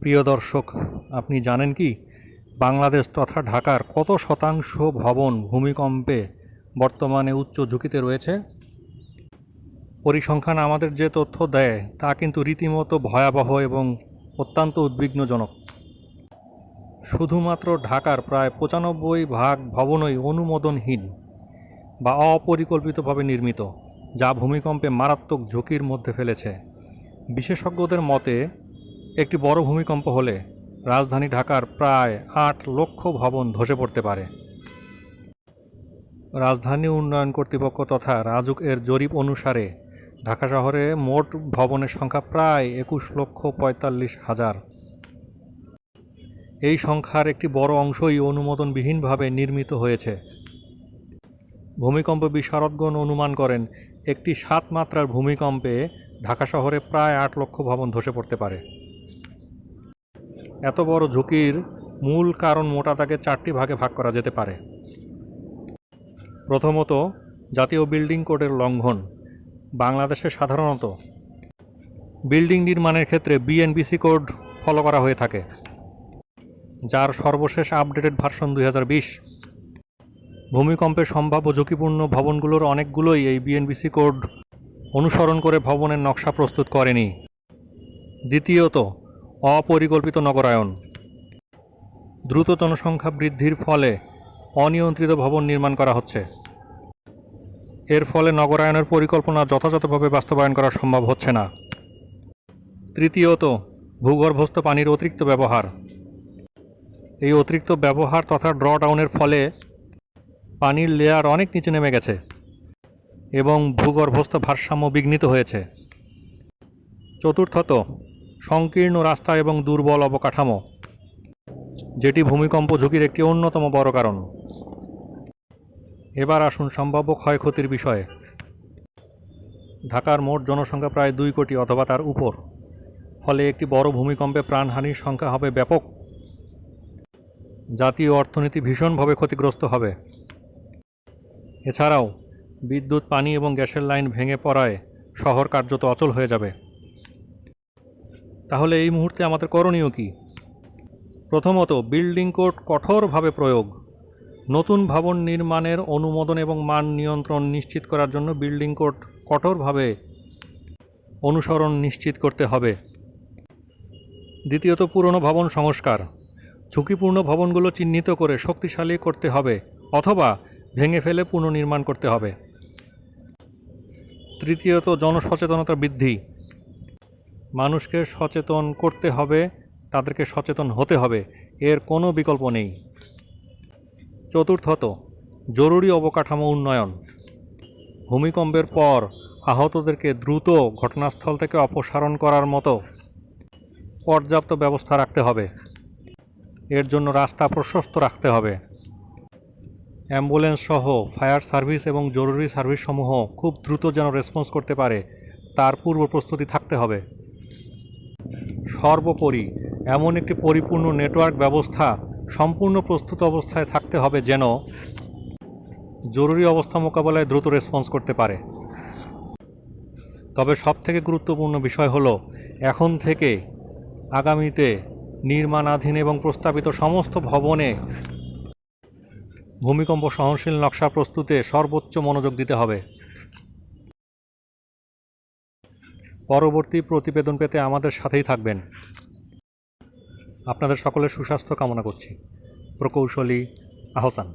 প্রিয় দর্শক, আপনি জানেন কি বাংলাদেশ তথা ঢাকার কত শতাংশ ভবন ভূমিকম্পে বর্তমানে উচ্চ ঝুঁকিতে রয়েছে? পরিসংখ্যান আমাদের যে তথ্য দেয় তা কিন্তু রীতিমতো ভয়াবহ এবং অত্যন্ত উদ্বিগ্নজনক। শুধুমাত্র ঢাকার প্রায় 95% ভবনই অনুমোদনহীন বা অপরিকল্পিতভাবে নির্মিত, যা ভূমিকম্পে মারাত্মক ঝুঁকির মধ্যে ফেলেছে। বিশেষজ্ঞদের মতে একটি বড় ভূমিকম্প হলে রাজধানী ঢাকার প্রায় 8 লক্ষ ভবন ধসে পড়তে পারে। রাজধানী উন্নয়ন কর্তৃপক্ষ তথা রাজুক এর জরিপ অনুসারে ঢাকা শহরে মোট ভবনের সংখ্যা প্রায় 21,45,000। এই সংখ্যার একটি বড় অংশই অনুমোদনবিহীনভাবে নির্মিত হয়েছে। ভূমিকম্প বিশারদগণ অনুমান করেন একটি 7 মাত্রার ভূমিকম্পে ঢাকা শহরে প্রায় 8 লক্ষ ভবন ধসে পড়তে পারে। এত বড় ঝুঁকির মূল কারণ মোটা দাগে 4টি ভাগে ভাগ করা যেতে পারে। প্রথমত, জাতীয় বিল্ডিং কোডের লঙ্ঘন। বাংলাদেশে সাধারণত বিল্ডিং নির্মাণের ক্ষেত্রে বিএনবিসি কোড ফলো করা হয়ে থাকে, যার সর্বশেষ আপডেটেড ভার্সন 2020। ভূমিকম্পে সম্ভাব্য ঝুঁকিপূর্ণ ভবনগুলোর অনেকগুলোই এই বিএনবিসি কোড অনুসরণ করে ভবনের নকশা প্রস্তুত করেনি। দ্বিতীয়ত, অপরিকল্পিত নগরায়ন। দ্রুত জনসংখ্যা বৃদ্ধির ফলে অনিয়ন্ত্রিত ভবন নির্মাণ করা হচ্ছে। এর ফলে নগরায়নের পরিকল্পনা যথাযথভাবে বাস্তবায়ন করা সম্ভব হচ্ছে না। তৃতীয়ত, ভূগর্ভস্থ পানির অতিরিক্ত ব্যবহার। এই অতিরিক্ত ব্যবহার তথা ড্রডাউনের ফলে পানির লেয়ার অনেক নিচে নেমে গেছে এবং ভূগর্ভস্থ ভারসাম্য বিঘ্নিত হয়েছে। চতুর্থত, সংকীর্ণ রাস্তা এবং দুর্বল অবকাঠামো, যেটি ভূমিকম্প ঝুঁকির একটি অন্যতম বড় কারণ। এবার আসুন সম্ভাব্য ক্ষয়ক্ষতির বিষয়ে। ঢাকার মোট জনসংখ্যা প্রায় 2 কোটি অথবা তার উপর, ফলে একটি বড় ভূমিকম্পে প্রাণহানির সংখ্যা হবে ব্যাপক। জাতীয় অর্থনীতি ভীষণভাবে ক্ষতিগ্রস্ত হবে। এছাড়াও বিদ্যুৎ, পানি এবং গ্যাসের লাইন ভেঙে পড়ায় শহর কার্যত অচল হয়ে যাবে। তাহলে এই মুহূর্তে আমাদের করণীয় কি? প্রথমত, বিল্ডিং কোড কঠোরভাবে প্রয়োগ। নতুন ভবন নির্মাণের অনুমোদন এবং মান নিয়ন্ত্রণ নিশ্চিত করার জন্য বিল্ডিং কোড কঠোরভাবে অনুসরণ নিশ্চিত করতে হবে। দ্বিতীয়ত, পুরনো ভবন সংস্কার। ঝুঁকিপূর্ণ ভবনগুলো চিহ্নিত করে শক্তিশালী করতে হবে অথবা ভেঙে ফেলে পুনর্নির্মাণ করতে হবে। তৃতীয়ত, জনসচেতনতা বৃদ্ধি। মানুষকে সচেতন করতে হবে, তাদেরকে সচেতন হতে হবে, এর কোনো বিকল্প নেই। চতুর্থত, জরুরি অবকাঠামো উন্নয়ন। ভূমিকম্পের পর আহতদেরকে দ্রুত ঘটনাস্থল থেকে অপসারণ করার মতো পর্যাপ্ত ব্যবস্থা রাখতে হবে। এর জন্য রাস্তা প্রশস্ত রাখতে হবে। অ্যাম্বুলেন্স সহ ফায়ার সার্ভিস এবং জরুরি সার্ভিসসমূহ খুব দ্রুত যেন রেসপন্স করতে পারে তার পূর্ব প্রস্তুতি থাকতে হবে। সর্বোপরি এমন একটি পরিপূর্ণ নেটওয়ার্ক ব্যবস্থা সম্পূর্ণ প্রস্তুত অবস্থায় থাকতে হবে যেন জরুরি অবস্থা মোকাবেলায় দ্রুত রেসপন্স করতে পারে। তবে সবথেকে গুরুত্বপূর্ণ বিষয় হলো এখন থেকে আগামীতে নির্মাণাধীন এবং প্রস্তাবিত সমস্ত ভবনে ভূমিকম্প সহনশীল নকশা প্রস্তুতে সর্বোচ্চ মনোযোগ দিতে হবে। পরবর্তী প্রতিবেদন পেতে আমাদের সাথেই থাকবেন। আপনাদের সকলের সুস্বাস্থ্য কামনা করছি। প্রকৌশলী আহসান।